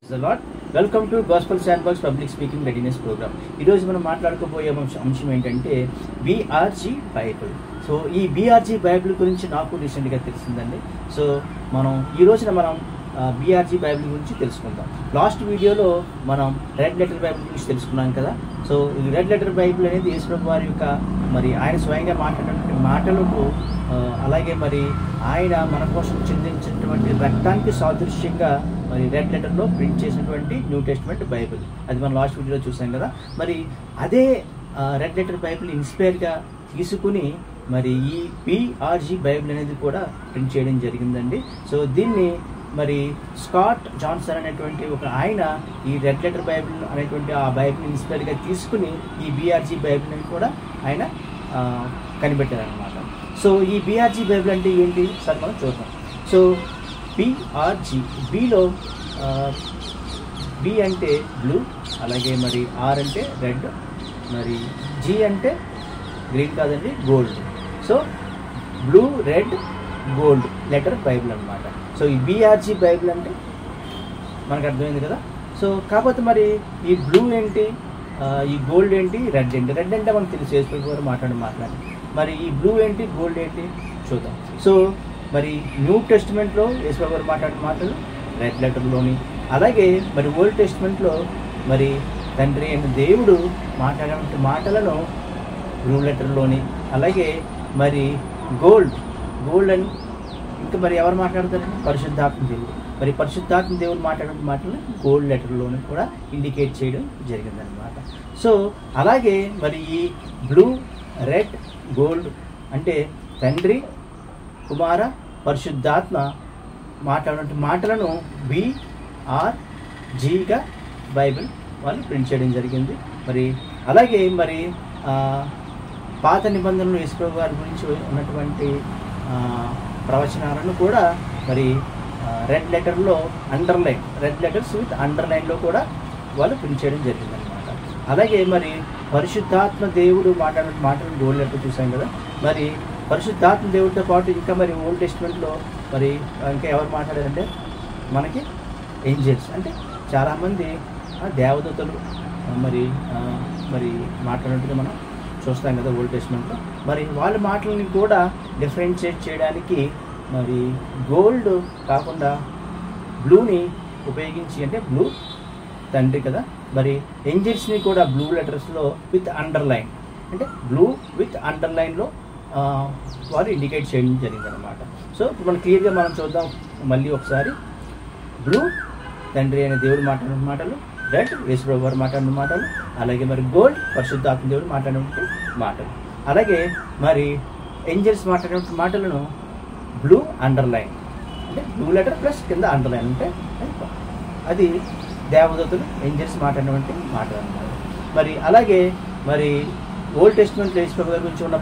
The Lord. Welcome to Gospel Sandbox Public Speaking Readiness Program. ఈరోజు మనం మాట్లాడుకోబోయే అంశం ఏంటంటే BRG బైబిల్. సో ఈ BRG బైబిల్ గురించి నాకు రీసెంట్గా తెలిసిందండి. సో ఈ రోజున మనం BRG బైబిల్ గురించి తెలుసుకుందాం. లాస్ట్ వీడియోలో మనం రెడ్ లెటర్ బైబిల్ గురించి తెలుసుకున్నాం కదా. సో ఈ రెడ్ లెటర్ బైబిల్ అనేది యేసుప్రభు వారి యొక్క ఆయన స్వయంగా మాట్లాడినటువంటి మాటలకు అలాగే ఆయన మన కోసం చెందించినటువంటి రక్తానికి సాదృశ్యంగా రెడ్ లెటర్లో ప్రింట్ చేసినటువంటి న్యూ టెస్ట్మెంట్ బైబిల్, అది మనం లాస్ట్ వీడియోలో చూసాం కదా. అదే రెడ్ లెటర్ బైబిల్ ఇన్స్పైర్గా తీసుకుని ఈ BRG బైబిల్ అనేది కూడా ప్రింట్ చేయడం జరిగిందండి. సో దీన్ని స్కాట్ జాన్సన్ అనేటువంటి ఒక ఆయన ఈ రెడ్ లెటర్ బైబిల్ అనేటువంటి ఆ బైబిల్ ఇన్స్పైర్గా తీసుకుని ఈ BRG బైబిల్ అని కూడా ఆయన కనిపెట్టారనమాట. సో ఈ BRG బైబిల్ అంటే ఏంటి సార్ మనం చూద్దాం. సో BRG, బిలో B అంటే బ్లూ, అలాగే R అంటే రెడ్, G అంటే గ్రీన్ కాదండి, gold. So blue, red, gold letter Bible అనమాట. సో ఈ BRG బైబిల్ అంటే మనకు అర్థమైంది కదా. సో కాకపోతే ఈ బ్లూ ఏంటి, ఈ గోల్డ్ ఏంటి, రెడ్ ఏంటి. రెడ్ అంటే మనకు తెలిసి యేసుప్రభు మాట్లాడి ఈ బ్లూ ఏంటి, గోల్డ్ ఏంటి చూద్దాం. సో న్యూ టెస్టిమెంట్లో యేసుప్రభు గారు మాట్లాడిన మాటలు రెడ్ లెటర్లోని, అలాగే ఓల్డ్ టెస్టిమెంట్లో తండ్రి అయిన దేవుడు మాట్లాడిన మాటలను బ్లూ లెటర్లోని, అలాగే గోల్డ్ అని ఇంకా ఎవరు మాట్లాడతారండి, పరిశుద్ధాత్మ దేవుడు. పరిశుద్ధాత్మ దేవుడు మాట్లాడిన మాటలు గోల్డ్ లెటర్లోని కూడా ఇండికేట్ చేయడం జరిగిందనమాట. సో అలాగే ఈ బ్లూ, రెడ్, గోల్డ్ అంటే తండ్రి, కుమార, పరిశుద్ధాత్మ మాట్లాడిన మాటలను BRGగా బైబిల్ వాళ్ళు ప్రింట్ చేయడం జరిగింది. అలాగే పాత నిబంధనలు యేసుప్రభు గారి గురించి ఉన్నటువంటి ప్రవచనాలను కూడా రెడ్ లెటర్లో రెడ్ లెటర్స్ విత్ అండర్లైన్లో కూడా వాళ్ళు ప్రింట్ చేయడం జరిగిందనమాట. అలాగే పరిశుద్ధాత్మ దేవుడు మాట్లాడిన మాటలను గోల్డ్ లెటర్ చూసాం కదా. పరిశుద్ధాత్మ దేవుడితో పాటు ఇంకా ఓల్డ్ టెస్ట్మెంట్లో ఇంకా ఎవరు మాట్లాడారంటే మనకి ఏంజల్స్, అంటే చాలామంది దేవదూతలు మాట్లాడినట్టుగా మనం చూస్తాం కదా ఓల్డ్ టెస్ట్మెంట్లో. వాళ్ళ మాటలని కూడా డిఫరెన్షియేట్ చేయడానికి గోల్డ్ కాకుండా బ్లూని ఉపయోగించి, అంటే బ్లూ తండ్రి కదా, ఏంజల్స్ని కూడా బ్లూ లెటర్స్లో విత్ అండర్లైన్, అంటే బ్లూ విత్ అండర్లైన్లో వారు ఇండికేట్ చేయడం జరిగిందనమాట. సో ఇప్పుడు మనం క్లియర్గా మనం చూద్దాం మళ్ళీ ఒకసారి. బ్లూ తండ్రి అయిన దేవుడు మాట్లాడిన మాటలు, రెడ్ యేసుప్రభు వారు మాట్లాడిన మాటలు, అలాగే గోల్డ్ పరిశుద్ధాత్మ దేవుడు మాట్లాడిన మాటలు, అలాగే ఏంజల్స్ మాట్లాడిన మాటలను బ్లూ అండర్లైన్, అంటే బ్లూ లెటర్ ప్లస్ కింద అండర్లైన్ ఉంటే అది దేవదూతలు ఏంజల్స్ మాట్లాడినటువంటి మాటలు అన్నమాట. అలాగే ఓల్డ్ టెస్ట్మెంట్ యేసుప్రభు గారి గురించి ఉన్న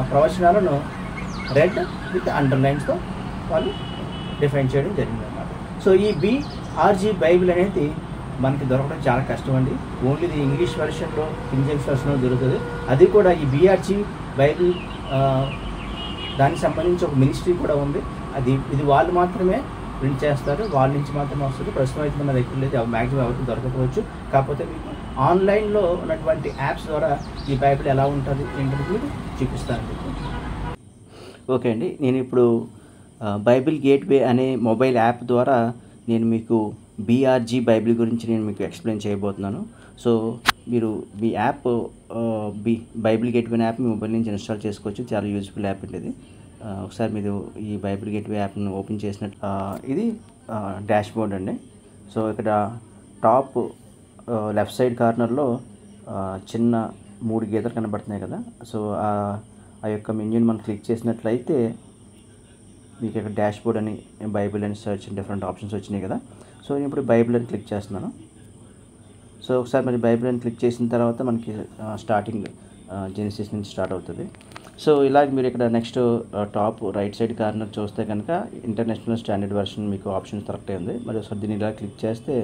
ప్రవచనాలను రెడ్ విత్ అండర్లైన్స్తో వాళ్ళు డిఫైన్ చేయడం జరిగిందన్నమాట. సో ఈ BRG బైబిల్ అనేది మనకి దొరకడం చాలా కష్టం అండి. ఓన్లీ ఇది ఇంగ్లీష్ వెర్షన్లో, కింగ్ జేమ్స్ వెర్షన్లో దొరుకుతుంది. అది కూడా ఈ BRG బైబిల్ దానికి సంబంధించి ఒక మినిస్ట్రీ కూడా ఉంది. ఇది వాళ్ళు మాత్రమే ప్రింట్ చేస్తారు, వాళ్ళ నుంచి మాత్రమే వస్తుంది. ప్రస్తుతం అయితే మన దగ్గర లేదు, మ్యాక్సిమం ఎవరికి దొరకపోవచ్చు. కాకపోతే మీకు ఆన్లైన్లో ఉన్నటువంటి యాప్స్ ద్వారా ఈ బైబిల్ ఎలా ఉంటుంది ఏంటంటే మీకు చూపిస్తాను. ఓకే అండి, నేను ఇప్పుడు బైబిల్ గేట్వే అనే మొబైల్ యాప్ ద్వారా నేను మీకు BRG బైబిల్ గురించి నేను మీకు ఎక్స్ప్లెయిన్ చేయబోతున్నాను. సో మీరు మీ యాప్ బైబిల్ గేట్వే యాప్ మీ మొబైల్ నుంచి ఇన్స్టాల్ చేసుకోవచ్చు. చాలా యూజ్ఫుల్ యాప్ అండి ఇది. ఒకసారి మీరు ఈ బైబిల్ గేట్వే యాప్ను ఓపెన్ చేసినట్టు ఇది డాష్ బోర్డ్ అండి. సో ఇక్కడ టాప్ లెఫ్ట్ సైడ్ కార్నర్లో చిన్న 3 గీతలు కనబడుతున్నాయి కదా. సో ఆ యొక్క మెన్యూని మనం క్లిక్ చేసినట్లయితే మీకు ఇక్కడ డాష్ బోర్డ్ అని, బైబిల్ అని సెర్చ్ డిఫరెంట్ ఆప్షన్స్ వచ్చినాయి కదా. సో నేను ఇప్పుడు బైబిల్ అని క్లిక్ చేస్తున్నాను. సో ఒకసారి బైబిల్ అని క్లిక్ చేసిన తర్వాత మనకి స్టార్టింగ్ జెనిసిస్ నుంచి స్టార్ట్ అవుతుంది. సో ఇలాగ మీరు ఇక్కడ next top right side corner చూస్తే కనుక ఇంటర్నేషనల్ స్టాండర్డ్ వెర్షన్ మీకు ఆప్షన్ సెలెక్ట్ అయింది. ఒకసారి దీన్ని ఇలా క్లిక్ చేస్తే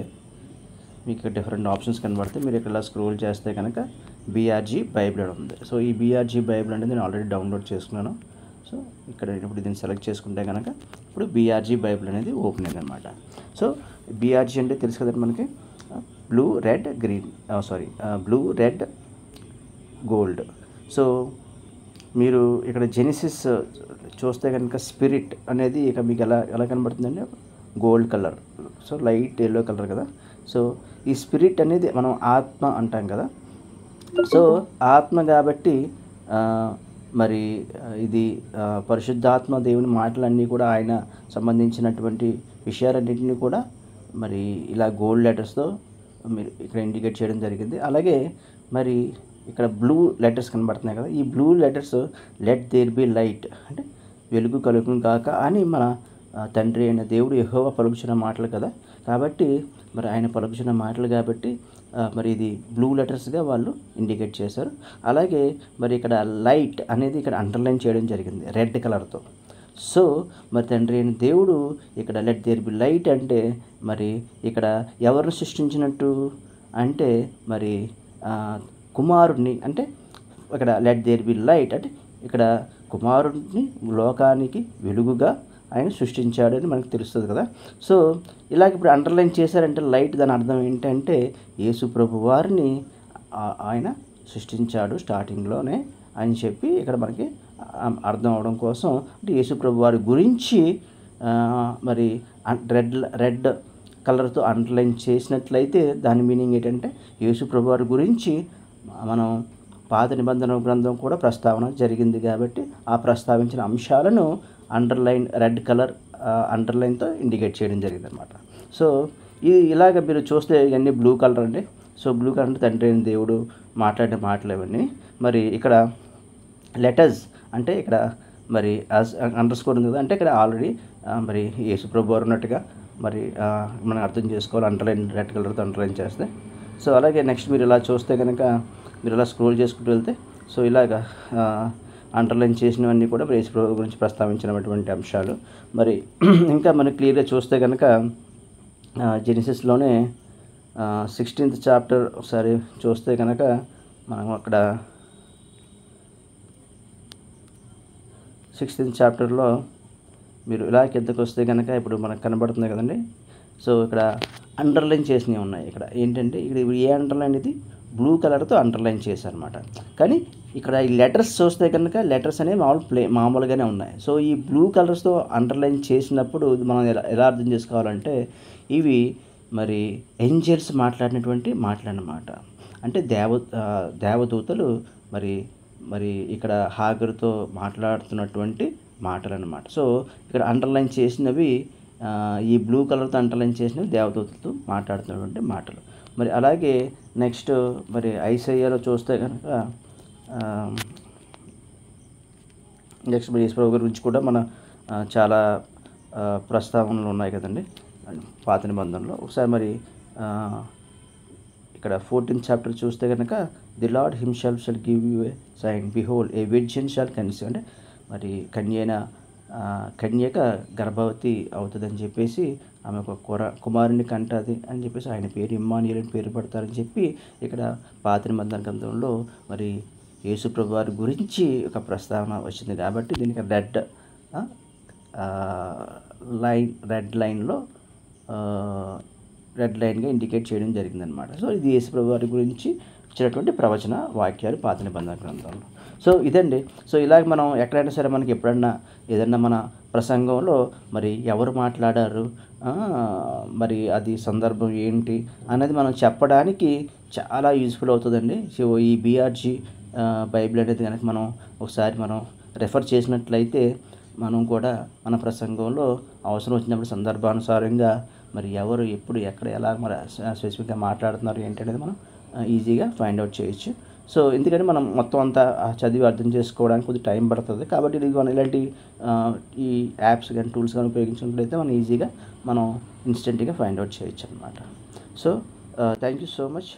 మీకు డిఫరెంట్ ఆప్షన్స్ కనబడతాయి. మీరు ఇక్కడ స్క్రోల్ చేస్తే కనుక BRG బైబిల్ అని ఉంది. సో ఈ BRG బైబిల్ అనేది నేను ఆల్రెడీ డౌన్లోడ్ చేసుకున్నాను. సో ఇక్కడ ఇప్పుడు దీన్ని సెలెక్ట్ చేసుకుంటే కనుక ఇప్పుడు BRG బైబిల్ అనేది ఓపెన్ అయిందనమాట. సో బీఆర్జీ అంటే తెలుసు కదండి మనకి, blue red green, blue red gold. So మీరు ఇక్కడ జెనిసిస్ చూస్తే కనుక స్పిరిట్ అనేది ఇక మీకు ఎలా ఎలా కనబడుతుందండి, gold colour, so light yellow colour కదా. సో ఈ స్పిరిట్ అనేది మనం ఆత్మ అంటాం కదా. సో ఆత్మ కాబట్టి మరి ఇది పరిశుద్ధాత్మ దేవుని మాటలన్నీ కూడా ఆయన సంబంధించినటువంటి విషయాలన్నింటినీ కూడా మరి ఇలా గోల్డ్ లెటర్స్తో మీరు ఇక్కడ ఇండికేట్ చేయడం జరిగింది. అలాగే మరి ఇక్కడ బ్లూ లెటర్స్ కనబడుతున్నాయి కదా, ఈ blue letters let there be light అంటే వెలుగు కలుగును కాక అని మన తండ్రి అయిన దేవుడు యెహోవా పలుకుచున్న మాటలు కదా. కాబట్టి మరి ఆయన పలుకుచున్న మాటలు కాబట్టి మరి ఇది బ్లూ లెటర్స్గా వాళ్ళు ఇండికేట్ చేశారు. అలాగే మరి ఇక్కడ లైట్ అనేది ఇక్కడ అండర్లైన్ చేయడం జరిగింది రెడ్ కలర్తో. సో మరి తండ్రి అయిన దేవుడు ఇక్కడ లెట్ దేర్ బి లైట్ అంటే మరి ఇక్కడ ఎవరిని సృష్టించినట్టు అంటే మరి కుమారుడిని, అంటే ఇక్కడ లెట్ దేర్ బి లైట్ అంటే ఇక్కడ కుమారుడిని లోకానికి వెలుగుగా ఆయన సృష్టించాడని మనకు తెలుస్తుంది కదా. సో ఇలాగ ఇప్పుడు అండర్లైన్ చేశారంటే లైట్ దాని అర్థం ఏంటంటే యేసు ప్రభు వారిని ఆయన సృష్టించాడు స్టార్టింగ్లోనే అని చెప్పి ఇక్కడ మనకి అర్థం అవడం కోసం, అంటే యేసు ప్రభు వారి గురించి మరి రెడ్ కలర్తో అండర్లైన్ చేసినట్లయితే దాని మీనింగ్ ఏంటంటే యేసు ప్రభు వారి గురించి మనం పాత నిబంధన గ్రంథం కూడా ప్రస్తావన జరిగింది కాబట్టి ఆ ప్రస్తావించిన అంశాలను అండర్లైన్ రెడ్ కలర్ అండర్లైన్తో ఇండికేట్ చేయడం జరిగింది అనమాట. సో ఇది ఇలాగ మీరు చూస్తే ఇవన్నీ బ్లూ కలర్ అండి. సో బ్లూ కలర్ అంటే తండ్రి అయిన దేవుడు మాట్లాడిన మాటలు ఇవన్నీ. మరి ఇక్కడ లెటర్స్ అంటే ఇక్కడ మరి అండర్ స్కోర్ ఉంది కదా, అంటే ఇక్కడ ఆల్రెడీ మరి యేసు ప్రభు వారు ఉన్నట్టుగా మరి మనం అర్థం చేసుకోవాలి అండర్లైన్ రెడ్ కలర్తో అండర్లైన్ చేస్తే. సో అలాగే నెక్స్ట్ మీరు ఇలా చూస్తే కనుక మీరు ఇలా స్క్రోల్ చేసుకుంటూ వెళ్తే సో ఇలాగా అండర్లైన్ చేసినవన్నీ కూడా యేసు ప్రభు గురించి ప్రస్తావించినటువంటి అంశాలు. మరి ఇంకా మనం క్లియర్గా చూస్తే కనుక జెనిసిస్లోనే 16th చాప్టర్ ఒకసారి చూస్తే కనుక మనం అక్కడ 16th చాప్టర్లో మీరు ఇలా కిందకు వస్తే కనుక ఇప్పుడు మనకు కనబడుతుంది కదండి. సో ఇక్కడ అండర్లైన్ చేసినవి ఉన్నాయి. ఇక్కడ ఏంటంటే ఇక్కడ ఏ అండర్లైన్ ఇది బ్లూ కలర్తో అండర్లైన్ చేశారనమాట. కానీ ఇక్కడ ఈ లెటర్స్ చూస్తే కనుక లెటర్స్ అనేవి మామూలుగానే ఉన్నాయి. సో ఈ బ్లూ కలర్స్తో అండర్లైన్ చేసినప్పుడు మనం ఎలా అర్థం చేసుకోవాలంటే ఇవి మరి ఏంజెల్స్ మాట్లాడినటువంటి మాటలన్నమాట. అంటే దేవదూతలు మరి ఇక్కడ హాగరుతో మాట్లాడుతున్నటువంటి మాటలన్నమాట. సో ఇక్కడ అండర్లైన్ చేసినవి ఈ బ్లూ కలర్తో అండర్లైన్ చేసినవి దేవదూతలతో మాట్లాడుతున్నటువంటి మాటలు. మరి అలాగే నెక్స్ట్ మరి ఐసయ్యాలో చూస్తే కనుక నెక్స్ట్ మరి యేసు ప్రభు గురించి కూడా మన చాలా ప్రస్తావనలు ఉన్నాయి కదండి పాత నిబంధనలో. ఒకసారి మరి ఇక్కడ 14th చాప్టర్ చూస్తే కనుక the Lord himself shall give you a sign behold a virgin shall conceive అంటే మరి కన్యక గర్భవతి అవుతుందని చెప్పేసి ఆమె ఒక కుమారుని కంటది అని చెప్పేసి ఆయన పేరు ఇమ్మానుయేల్ అని పేరు పెడతారని చెప్పి ఇక్కడ పాత నిబంధన గ్రంథంలో మరి యేసు ప్రభు వారి గురించి ఒక ప్రస్తావన వచ్చింది. కాబట్టి దీనికి రెడ్ లైన్గా ఇండికేట్ చేయడం జరిగిందనమాట. సో ఇది యేసు ప్రభు వారి గురించి ఇచ్చినటువంటి ప్రవచన వాక్యాలు పాత నిబంధన గ్రంథంలో. సో ఇదండి. సో ఇలాగ మనం ఎక్కడైనా సరే మనకి ఎప్పుడన్నా ఏదన్నా మన ప్రసంగంలో మరి ఎవరు మాట్లాడారు, మరి అది సందర్భం ఏంటి అనేది మనం చెప్పడానికి చాలా యూజ్ఫుల్ అవుతుందండి. సో ఈ బీఆర్జీ బైబిల్ అనేది కనుక మనం ఒకసారి మనం రెఫర్ చేసినట్లయితే మనం కూడా మన ప్రసంగంలో అవసరం వచ్చినప్పుడు సందర్భానుసారంగా మరి ఎవరు ఎప్పుడు ఎక్కడ ఎలా మరి స్పెసిఫిక్గా మాట్లాడుతున్నారు ఏంటి అనేది మనం ఈజీగా ఫైండ్ అవుట్ చేయొచ్చు. సో ఎందుకంటే మనం మొత్తం అంతా చదివి అర్థం చేసుకోవడానికి కొద్దిగా టైం పడుతుంది. కాబట్టి ఇలాంటి ఈ యాప్స్ కానీ టూల్స్ కానీ ఉపయోగించినట్లయితే మనం ఈజీగా మనం ఇన్స్టెంట్గా ఫైండ్ అవుట్ చేయొచ్చు అనమాట. So thank you so much.